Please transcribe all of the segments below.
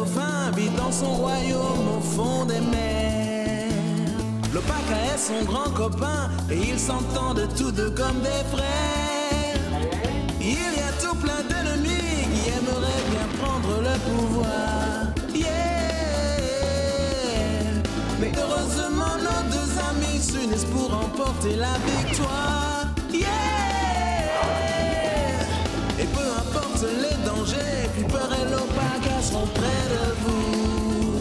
dauphin habite dans son royaume au fond des mers. L'Opaka est son grand copain et ils s'entendent tous deux comme des frères. Il y a tout plein d'ennemis qui aimeraient bien prendre le pouvoir. Mais heureusement nos deux amis s'unissent pour remporter la victoire. Et peu importe les dangers, Flipper et l'Opaka seront près de vous.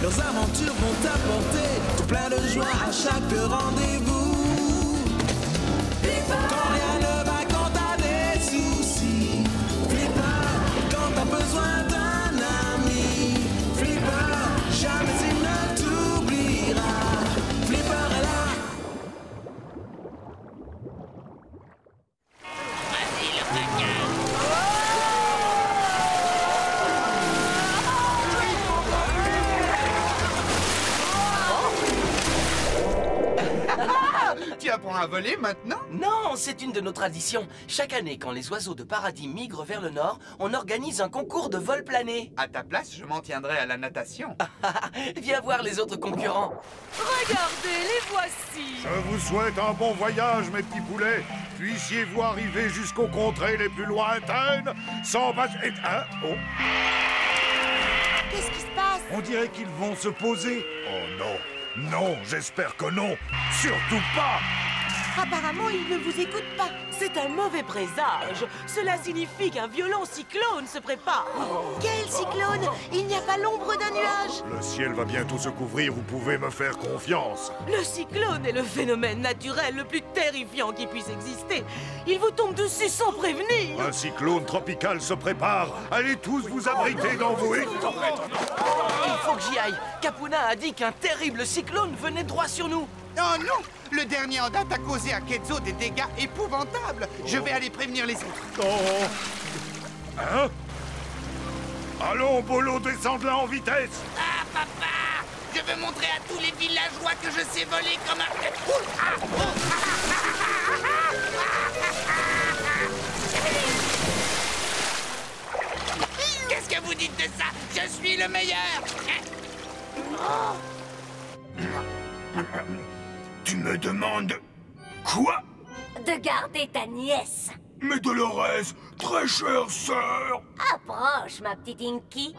Leurs aventures vont apporter tout plein de joie à chaque rendez-vous. Quand rien ne va, quand t'as des soucis, Flipper, quand t'as besoin d'un ami, Flipper, jamais il ne t'oubliera. Flipper est là. Vas-y, le requin. Tu apprends à voler maintenant? Non, c'est une de nos traditions. Chaque année, quand les oiseaux de paradis migrent vers le nord, on organise un concours de vol plané. À ta place, je m'en tiendrai à la natation. Viens voir les autres concurrents. Regardez, les voici. Je vous souhaite un bon voyage, mes petits poulets. Puissiez-vous arriver jusqu'aux contrées les plus lointaines sans passer... Hein? Oh. Qu'est-ce qui se passe? On dirait qu'ils vont se poser. Oh non. Non, j'espère que non. Surtout pas. Apparemment, ils ne vous écoutent pas. C'est un mauvais présage. Cela signifie qu'un violent cyclone se prépare. Quel cyclone? Il n'y a pas l'ombre d'un nuage. Le ciel va bientôt se couvrir, vous pouvez me faire confiance. Le cyclone est le phénomène naturel le plus terrifiant qui puisse exister. Il vous tombe dessus sans prévenir. Un cyclone tropical se prépare. Allez tous vous abriter dans vos huttes. Il faut que j'y aille. Capuna a dit qu'un terrible cyclone venait droit sur nous. Oh non! Le dernier en date a causé à Ketzo des dégâts épouvantables. Je vais aller prévenir les autres. Oh. Hein? Allons, Bolo, descends de là en vitesse. Ah, papa! Je veux montrer à tous les villageois que je sais voler comme un... Qu'est-ce que vous dites de ça? Je suis le meilleur! Tu me demandes quoi? De garder ta nièce. Mais Dolores, très chère sœur. Approche, ma petite Inky.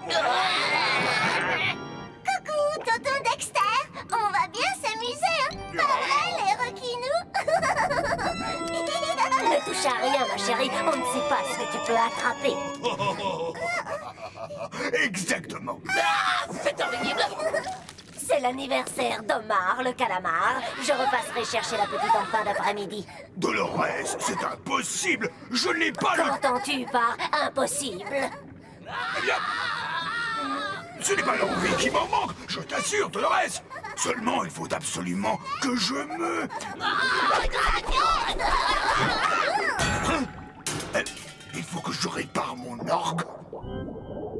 Coucou, tonton Dexter. On va bien s'amuser, hein? Pas vrai, les requinous? Ne touche à rien, ma chérie. On ne sait pas ce que tu peux attraper. Exactement. Ah, c'est horrible! C'est l'anniversaire d'Omar, le calamar. Je repasserai chercher la petite en fin d'après-midi. Dolores, c'est impossible. Je n'ai pas le... Qu'entends-tu par impossible? Eh bien, ce n'est pas l'envie qui m'en manque, je t'assure, Dolores. Seulement, il faut absolument que je me... Il faut que je répare mon orgue.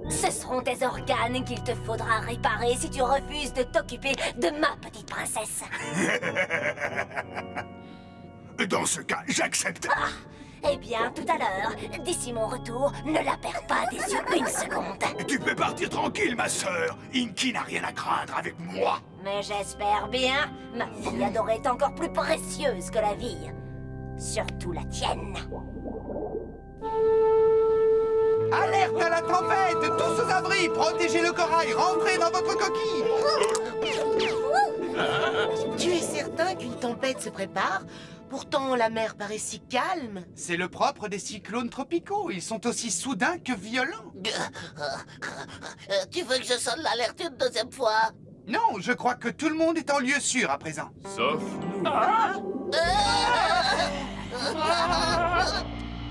Ce seront tes organes qu'il te faudra réparer si tu refuses de t'occuper de ma petite princesse. Dans ce cas, j'accepte. Ah, eh bien, tout à l'heure, d'ici mon retour, ne la perds pas des yeux une seconde. Tu peux partir tranquille, ma sœur. Inky n'a rien à craindre avec moi. Mais j'espère bien, ma fille adorée est encore plus précieuse que la vie. Surtout la tienne. Alerte à la tempête! Tous aux abris! Protégez le corail! Rentrez dans votre coquille! Tu es certain qu'une tempête se prépare? Pourtant, la mer paraît si calme. C'est le propre des cyclones tropicaux. Ils sont aussi soudains que violents. Tu veux que je sonne l'alerte une deuxième fois? Non, je crois que tout le monde est en lieu sûr à présent. Sauf nous.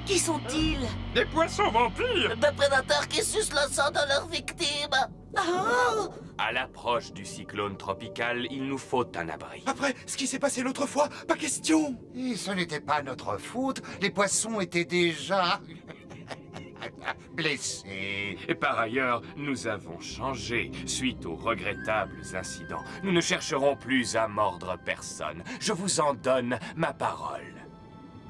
Qui sont-ils? Des poissons vampires. Des prédateurs qui sucent le sang de leurs victimes. Oh! À l'approche du cyclone tropical, il nous faut un abri. Après ce qui s'est passé l'autre fois, pas question. Et ce n'était pas notre faute. Les poissons étaient déjà... blessés. Et par ailleurs, nous avons changé suite aux regrettables incidents. Nous ne chercherons plus à mordre personne. Je vous en donne ma parole.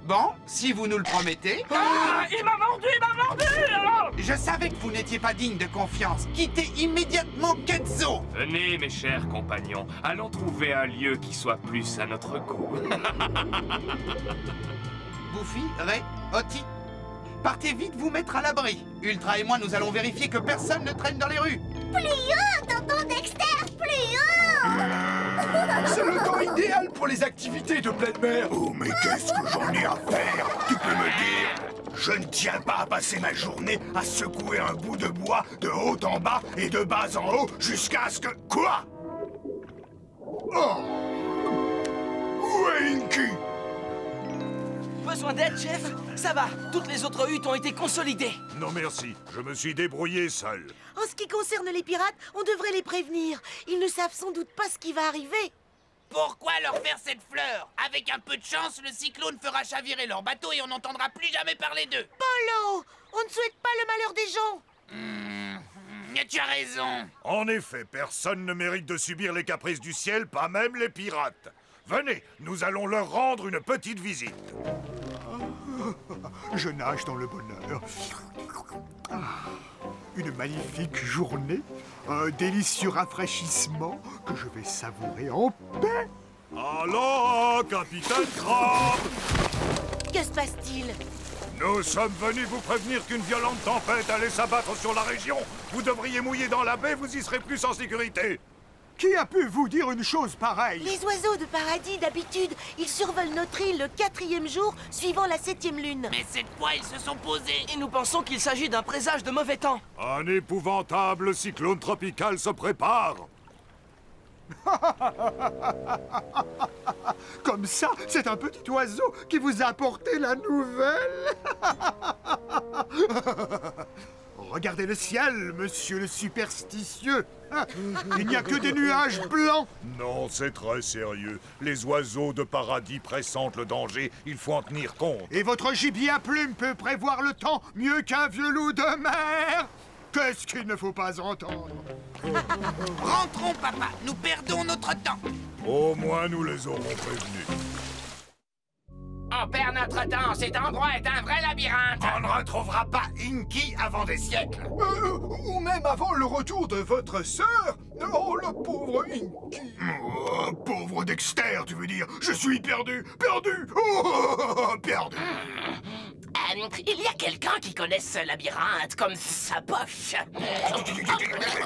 Bon, si vous nous le promettez... Ah, il m'a mordu, oh. Je savais que vous n'étiez pas digne de confiance. Quittez immédiatement Kenzo. Venez, mes chers compagnons, allons trouver un lieu qui soit plus à notre goût. Goofy, Ray, Oti, partez vite vous mettre à l'abri. Ultra et moi, nous allons vérifier que personne ne traîne dans les rues. Plus haut, tonton Dexter, plus haut. C'est le temps idéal pour les activités de pleine mer. Oh, mais qu'est-ce que j'en ai à faire? Tu peux me dire? Je ne tiens pas à passer ma journée à secouer un bout de bois de haut en bas et de bas en haut jusqu'à ce que... Quoi? Oh! Où est Inky? Besoin d'aide, chef? Ça va, toutes les autres huttes ont été consolidées. Non merci, je me suis débrouillé seul. En ce qui concerne les pirates, on devrait les prévenir. Ils ne savent sans doute pas ce qui va arriver. Pourquoi leur faire cette fleur? Avec un peu de chance, le cyclone fera chavirer leur bateau et on n'entendra plus jamais parler d'eux. Polo, on ne souhaite pas le malheur des gens. Mais tu as raison. En effet, personne ne mérite de subir les caprices du ciel, pas même les pirates. Venez, nous allons leur rendre une petite visite. Je nage dans le bonheur. Une magnifique journée, un délicieux rafraîchissement que je vais savourer en paix. Alors, capitaine Crabbe! Que se passe-t-il? Nous sommes venus vous prévenir qu'une violente tempête allait s'abattre sur la région. Vous devriez mouiller dans la baie, vous y serez plus en sécurité. Qui a pu vous dire une chose pareille? Les oiseaux de paradis, d'habitude, ils survolent notre île le 4e jour, suivant la 7e lune. Mais cette fois, ils se sont posés. Et nous pensons qu'il s'agit d'un présage de mauvais temps. Un épouvantable cyclone tropical se prépare. Comme ça, c'est un petit oiseau qui vous a apporté la nouvelle. Regardez le ciel, monsieur le superstitieux. Il n'y a que des nuages blancs. Non, c'est très sérieux. Les oiseaux de paradis pressentent le danger. Il faut en tenir compte. Et votre gibier à plumes peut prévoir le temps mieux qu'un vieux loup de mer. Qu'est-ce qu'il ne faut pas entendre? Rentrons, papa. Nous perdons notre temps. Au moins, nous les aurons prévenus. On perd notre temps. Cet endroit est un vrai labyrinthe. On ne retrouvera pas Inky avant des siècles. Ou même avant le retour de votre sœur. Oh, le pauvre Inky. Oh, pauvre Dexter, tu veux dire? Je suis perdu, perdu. Oh, perdu. Il y a quelqu'un qui connaît ce labyrinthe comme sa poche.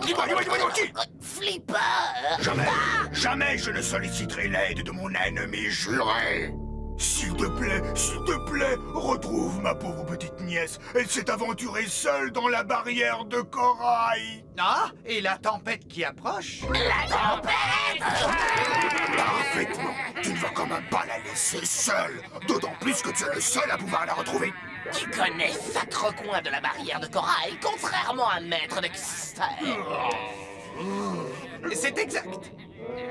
Dis-moi, qui? Flipper. Jamais je ne solliciterai l'aide de mon ennemi juré. S'il te plaît, retrouve ma pauvre petite nièce. Elle s'est aventurée seule dans la barrière de corail. Ah, et la tempête qui approche? La tempête! Parfaitement. Tu ne vas quand même pas la laisser seule. D'autant plus que tu es le seul à pouvoir la retrouver. Tu connais quatre recoins de la barrière de corail, contrairement à Maître Dexter. C'est exact.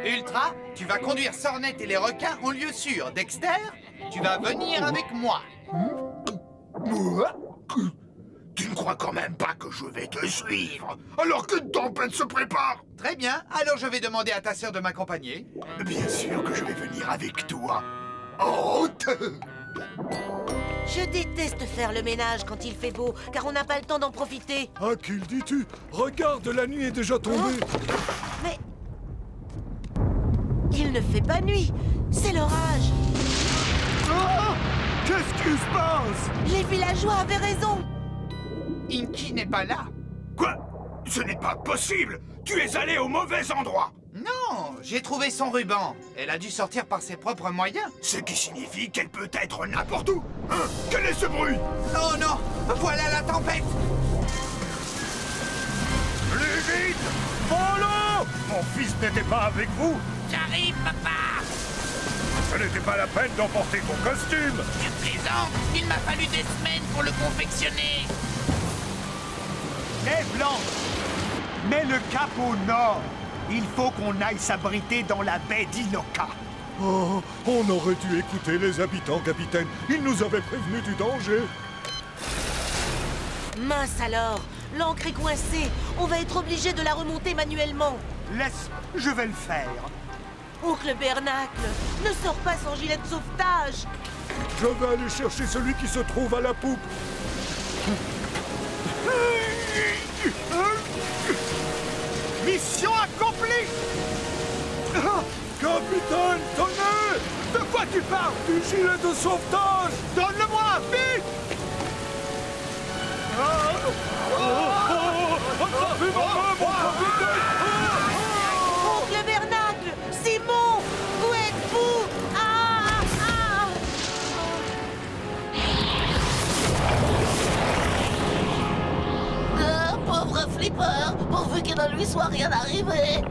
Ultra, tu vas conduire Sornette et les requins en lieu sûr. Dexter, tu vas venir avec moi. Tu ne crois quand même pas que je vais te suivre, alors qu'une tempête se prépare? Très bien, alors je vais demander à ta sœur de m'accompagner. Bien sûr que je vais venir avec toi. Oh, Je déteste faire le ménage quand il fait beau, car on n'a pas le temps d'en profiter. à qui le dis-tu? Regarde, la nuit est déjà tombée. Mais... il ne fait pas nuit, c'est l'orage. Ah! Qu'est-ce qui se passe? Les villageois avaient raison. Inky n'est pas là. Quoi? Ce n'est pas possible! Tu es allé au mauvais endroit! Non, j'ai trouvé son ruban. Elle a dû sortir par ses propres moyens. Ce qui signifie qu'elle peut être n'importe où! Hein? Quel est ce bruit? Oh non, voilà la tempête. Plus vite! Polo! Mon fils n'était pas avec vous! J'arrive, papa. Ce n'était pas la peine d'emporter ton costume! Tu plaisantes? Il m'a fallu des semaines pour le confectionner. Les Blancs, mets le cap au nord. Il faut qu'on aille s'abriter dans la baie d'Inoka. Oh, on aurait dû écouter les habitants, capitaine. Ils nous avaient prévenus du danger. Mince alors, l'ancre est coincée. On va être obligé de la remonter manuellement. Laisse, je vais le faire. Oncle Bernacle, ne sors pas sans gilet de sauvetage. Je vais aller chercher celui qui se trouve à la poupe. Mission accomplie! Capitaine, tenez! De quoi tu parles? Du gilet de sauvetage! Donne-le-moi, vite! Attrapez ma main, mon capitaine! Oncle Bernacle! Simon! Où êtes-vous? Pauvre Flipper, pourvu qu'il ne lui soit rien arrivé.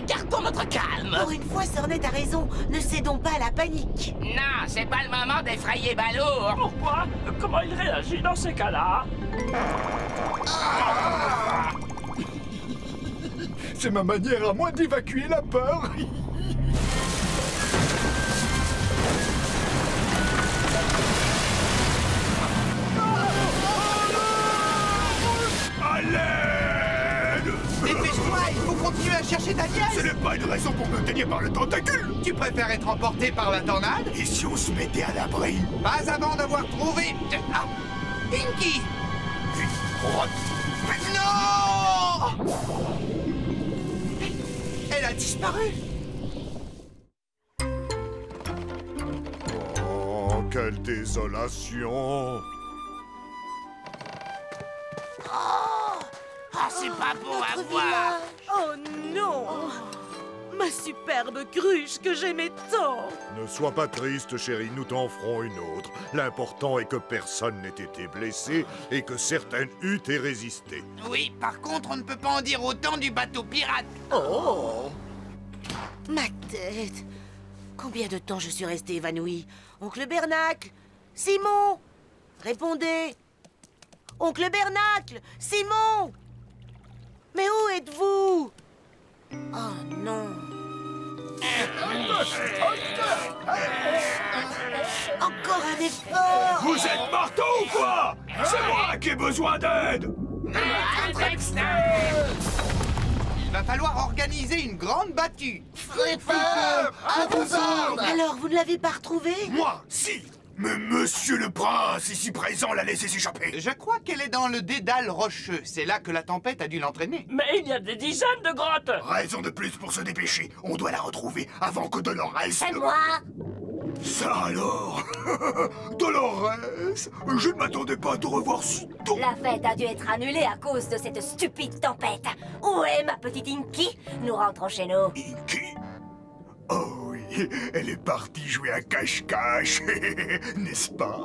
Gardons notre calme. Pour une fois, Sornette a raison. Ne cédons pas à la panique. Non, c'est pas le moment d'effrayer Balourd. Pourquoi? Comment il réagit dans ces cas-là? C'est ma manière à moi d'évacuer la peur. À l'aide! Dépêche-toi, il faut continuer à chercher ta nièce. Ce n'est pas une raison pour me tenir par le tentacule. Tu préfères être emporté par la tornade? Et si on se mettait à l'abri? Pas avant d'avoir trouvé... Ah, Inky! Non! Elle a disparu. Oh, quelle désolation! Ah, c'est pas beau à voir. Oh non! Ma superbe cruche que j'aimais tant! Ne sois pas triste, chérie, nous t'en ferons une autre. L'important est que personne n'ait été blessé et que certaines huttes aient résisté. Oui, par contre, on ne peut pas en dire autant du bateau pirate. Oh! Ma tête! Combien de temps je suis resté évanoui? Oncle Bernacle! Simon! Répondez! Oncle Bernacle! Simon! Mais où êtes-vous? Oh non! Encore un effort! Vous êtes marteau ou quoi? C'est moi qui ai besoin d'aide! Il va falloir organiser une grande battue. Flipper, à vos ordres. Alors, vous ne l'avez pas retrouvé? Moi, si! Mais monsieur le prince, ici présent, l'a laissé s'échapper. Je crois qu'elle est dans le dédale rocheux. C'est là que la tempête a dû l'entraîner. Mais il y a des dizaines de grottes. Raison de plus pour se dépêcher. On doit la retrouver avant que Dolores... C'est moi. Ça alors? Dolores, je ne m'attendais pas à te revoir si tôt. La fête a dû être annulée à cause de cette stupide tempête. Où est ma petite Inky? Nous rentrons chez nous. Inky? Oh oui, elle est partie jouer à cache-cache, n'est-ce pas?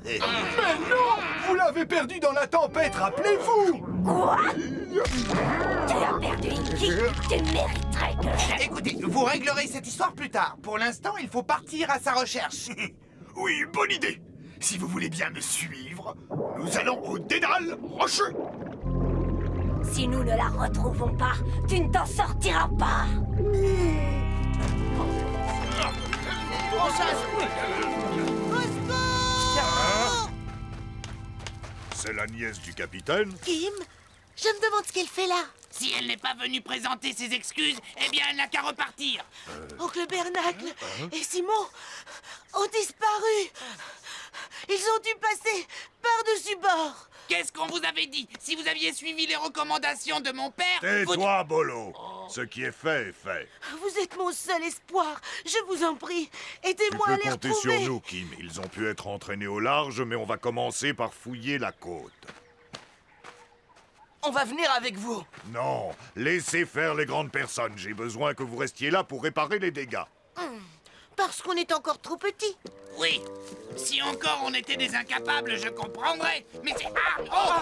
Mais non! Vous l'avez perdu dans la tempête, rappelez-vous! Quoi? Tu as perdu Inky? Tu mériterais que je... Écoutez, vous réglerez cette histoire plus tard. Pour l'instant, il faut partir à sa recherche. Oui, bonne idée. Si vous voulez bien me suivre, nous allons au dédale rocheux. Si nous ne la retrouvons pas, tu ne t'en sortiras pas. C'est la nièce du capitaine. Kim, je me demande ce qu'elle fait là. Si elle n'est pas venue présenter ses excuses, eh bien, elle n'a qu'à repartir. Oncle Bernacle et Simon ont disparu. Ils ont dû passer par-dessus bord. Qu'est-ce qu'on vous avait dit? Si vous aviez suivi les recommandations de mon père... Tais-toi, Bolo. Ce qui est fait est fait. Vous êtes mon seul espoir. Je vous en prie, aidez-moi à Tu les peux compter retrouver. sur nous, Kim. Ils ont pu être entraînés au large, mais on va commencer par fouiller la côte. On va venir avec vous. Non, laissez faire les grandes personnes. J'ai besoin que vous restiez là pour réparer les dégâts. Parce qu'on est encore trop petits. Oui. Si encore on était des incapables, je comprendrais. Mais c'est... Ah!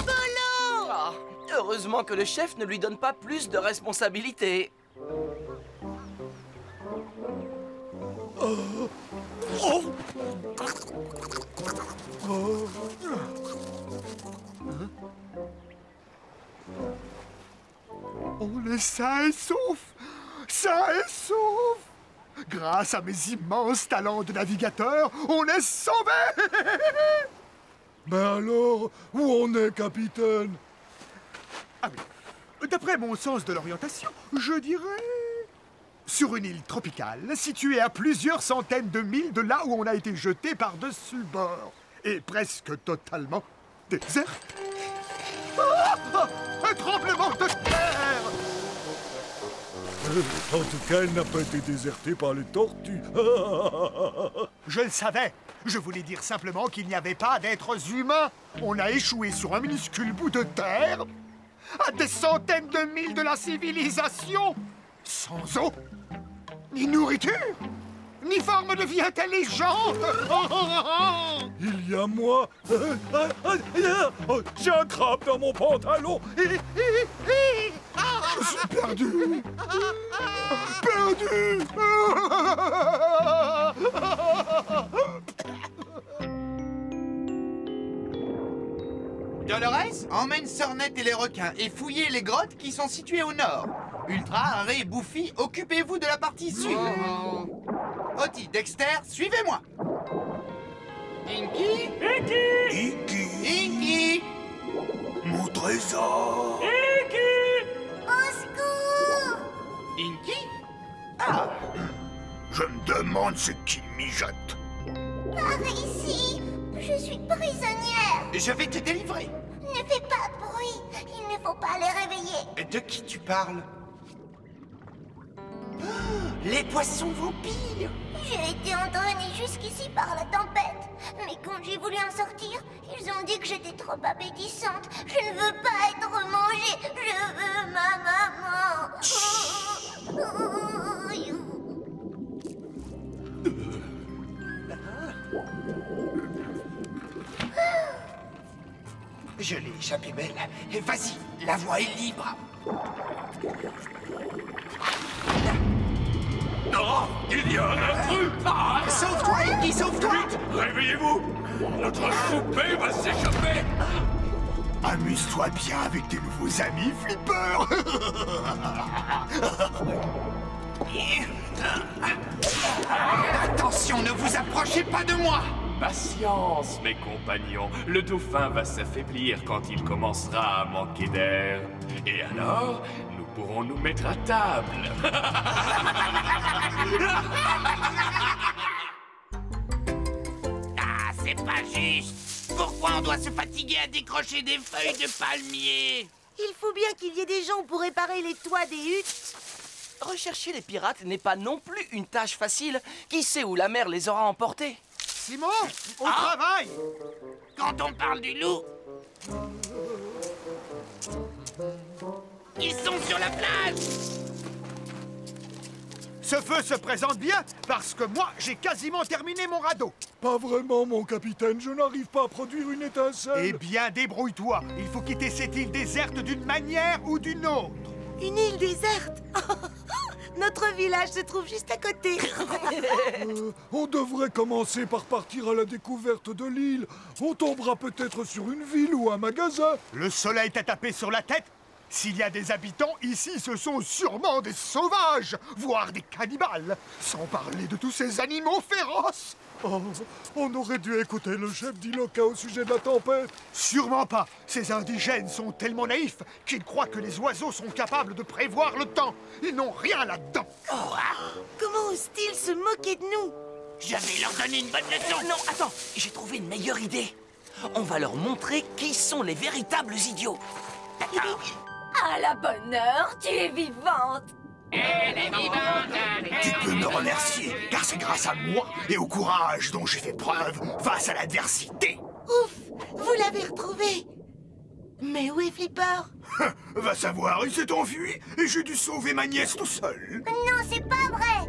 Bolo! Ah, heureusement que le chef ne lui donne pas plus de responsabilités. On est sain et sauf! Sain et sauf! Grâce à mes immenses talents de navigateur, on est sauvés! Ben alors, où on est, capitaine? Ah oui. D'après mon sens de l'orientation, je dirais... sur une île tropicale, située à plusieurs centaines de milles de là où on a été jeté par-dessus le bord. Et presque totalement déserte. Un tremblement de terre! En tout cas, elle n'a pas été désertée par les tortues. Je le savais. Je voulais dire simplement qu'il n'y avait pas d'êtres humains. On a échoué sur un minuscule bout de terre, à des centaines de milles de la civilisation, sans eau, ni nourriture, ni forme de vie intelligente. Il y a moi. J'ai un crabe dans mon pantalon. Je suis perdu. Perdu. Dolores, emmène Sornette et les requins et fouillez les grottes qui sont situées au nord. Ultra, Ray, Buffy, occupez-vous de la partie sud. Oti, Dexter, suivez-moi. Inky. Inky. Mon trésor. Au secours! Inky? Ah. Je me demande ce qui mijote. Par ici! Je suis prisonnière! Je vais te délivrer. Ne fais pas de bruit! Il ne faut pas les réveiller! De qui tu parles? Les poissons vampires! J'ai été entraînée jusqu'ici par la tempête. Mais quand j'ai voulu en sortir, ils ont dit que j'étais trop appétissante. Je ne veux pas être mangée. Je veux ma maman. Je l'ai échappé belle. Et vas-y, la voie est libre. Oh, il y a un intrus! Sauve-toi, Inky, sauve-toi! Vite, réveillez-vous! Notre poupée va s'échapper! Amuse-toi bien avec tes nouveaux amis, Flipper! Attention, ne vous approchez pas de moi! Patience, mes compagnons. Le dauphin va s'affaiblir quand il commencera à manquer d'air. Et alors, nous pourrons nous mettre à table. Ah, c'est pas juste. Pourquoi on doit se fatiguer à décrocher des feuilles de palmier? Il faut bien qu'il y ait des gens pour réparer les toits des huttes. Rechercher les pirates n'est pas non plus une tâche facile. Qui sait où la mer les aura emportés? Simon, au travail! Quand on parle du loup... Ils sont sur la plage! Ce feu se présente bien parce que moi, j'ai quasiment terminé mon radeau. Pas vraiment, mon capitaine. Je n'arrive pas à produire une étincelle. Eh bien, débrouille-toi. Il faut quitter cette île déserte d'une manière ou d'une autre. Une île déserte? Notre village se trouve juste à côté. On devrait commencer par partir à la découverte de l'île. On tombera peut-être sur une ville ou un magasin. Le soleil t'a tapé sur la tête? S'il y a des habitants, ici, ce sont sûrement des sauvages, voire des cannibales. Sans parler de tous ces animaux féroces. Oh, on aurait dû écouter le chef d'Iloka au sujet de la tempête. Sûrement pas. Ces indigènes sont tellement naïfs qu'ils croient que les oiseaux sont capables de prévoir le temps. Ils n'ont rien là-dedans. Comment osent-ils se moquer de nous? Je vais leur donner une bonne leçon. Non, attends, j'ai trouvé une meilleure idée. On va leur montrer qui sont les véritables idiots. D'accord. À la bonne heure, tu es vivante! Elle est vivante! Tu peux me remercier, car c'est grâce à moi et au courage dont j'ai fait preuve face à l'adversité. Ouf! Vous l'avez retrouvé! Mais où est Flipper? Va savoir, il s'est enfui et j'ai dû sauver ma nièce tout seul. Non, c'est pas vrai!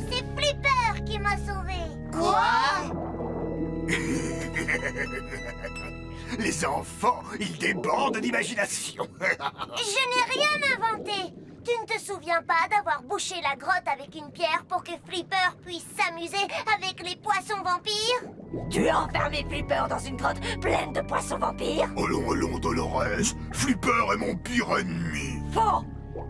C'est Flipper qui m'a sauvé! Quoi? Les enfants, ils débordent d'imagination. Je n'ai rien inventé! Tu ne te souviens pas d'avoir bouché la grotte avec une pierre pour que Flipper puisse s'amuser avec les poissons vampires? Tu as enfermé Flipper dans une grotte pleine de poissons vampires? Oh non, Dolores, Flipper est mon pire ennemi. Faux!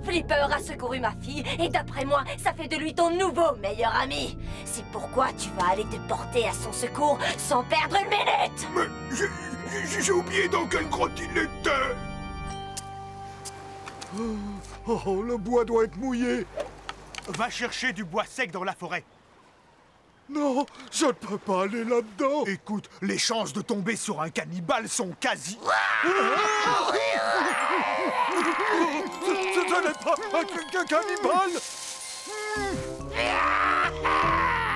Flipper a secouru ma fille et d'après moi, ça fait de lui ton nouveau meilleur ami. C'est pourquoi tu vas aller te porter à son secours sans perdre une minute. Mais j'ai oublié dans quelle grotte il était. Oh, le bois doit être mouillé. Va chercher du bois sec dans la forêt. Non, je ne peux pas aller là-dedans. Écoute, les chances de tomber sur un cannibale sont quasi... Ce n'est pas un cannibale.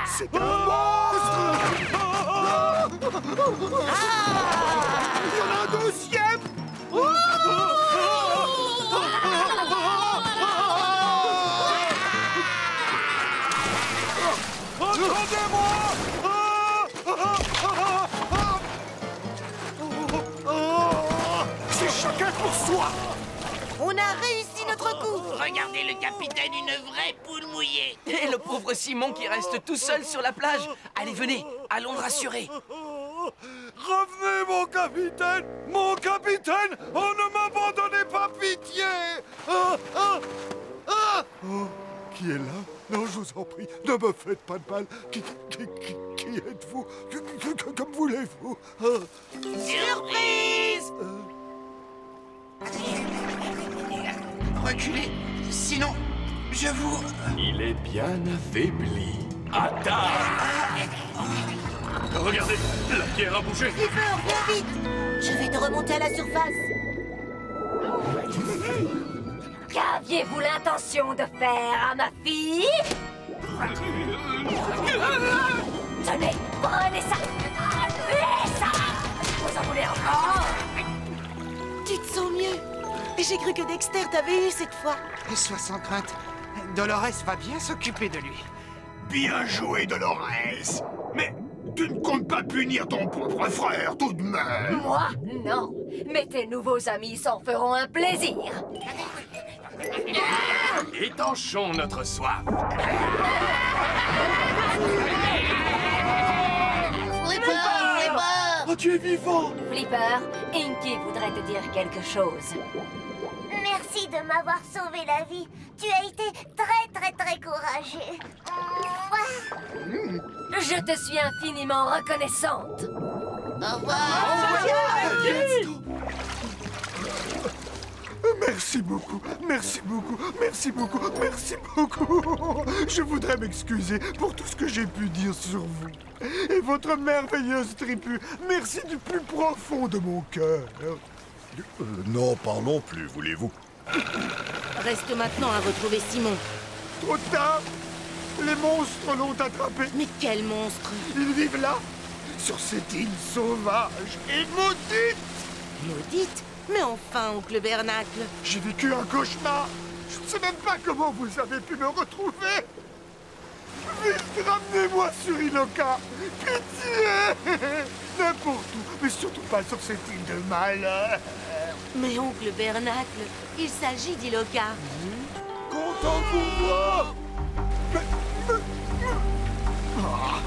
C'est un monstre. Il y en a un deuxième. Attendez-moi! C'est chacun pour soi. On a réussi notre coup. Regardez le capitaine, une vraie poule mouillée. Et le pauvre Simon qui reste tout seul sur la plage. Allez, venez, allons le rassurer. Revenez, mon capitaine! Mon capitaine! Oh, ne m'abandonnez pas, pitié! Oh, qui est là? Non, je vous en prie, ne me faites pas de mal. Qui êtes-vous? Comme voulez-vous? Surprise! Reculez, sinon, je vous... Il est bien affaibli. Attaque! Regardez, la pierre a bougé. Flipper, viens vite! Je vais te remonter à la surface. Qu'aviez-vous l'intention de faire à ma fille? Tenez, prenez ça! Prenez ça! Vous en voulez encore? Tu te sens mieux? J'ai cru que Dexter t'avait eu cette fois. Sois sans crainte. Dolores va bien s'occuper de lui. Bien joué, Dolores. Mais tu ne comptes pas punir ton propre frère, tout de même. Moi, non. Mais tes nouveaux amis s'en feront un plaisir. Étanchons notre soif. Flipper! Oh, tu es vivant! Flipper, Inky voudrait te dire quelque chose. Merci de m'avoir sauvé la vie. Tu as été très courageux. Je te suis infiniment reconnaissante. Au revoir! Merci beaucoup, merci beaucoup, merci beaucoup, merci beaucoup. Je voudrais m'excuser pour tout ce que j'ai pu dire sur vous. Et votre merveilleuse tribu, merci du plus profond de mon cœur. N'en parlons plus, voulez-vous? Reste maintenant à retrouver Simon. Trop tard. Les monstres l'ont attrapé. Mais quel monstre? Ils vivent là, sur cette île sauvage et maudite. Maudite? Mais enfin, oncle Bernacle. J'ai vécu un cauchemar. Je ne sais même pas comment vous avez pu me retrouver. Vite, ramenez-moi sur Iloka. Pitié. N'importe où, mais surtout pas sur cette île de malheur. Mais oncle Bernacle, il s'agit d'Iloka. Content de vous voir. Ah,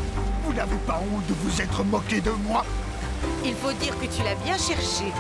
vous n'avez pas honte de vous être moqué de moi? Il faut dire que tu l'as bien cherché.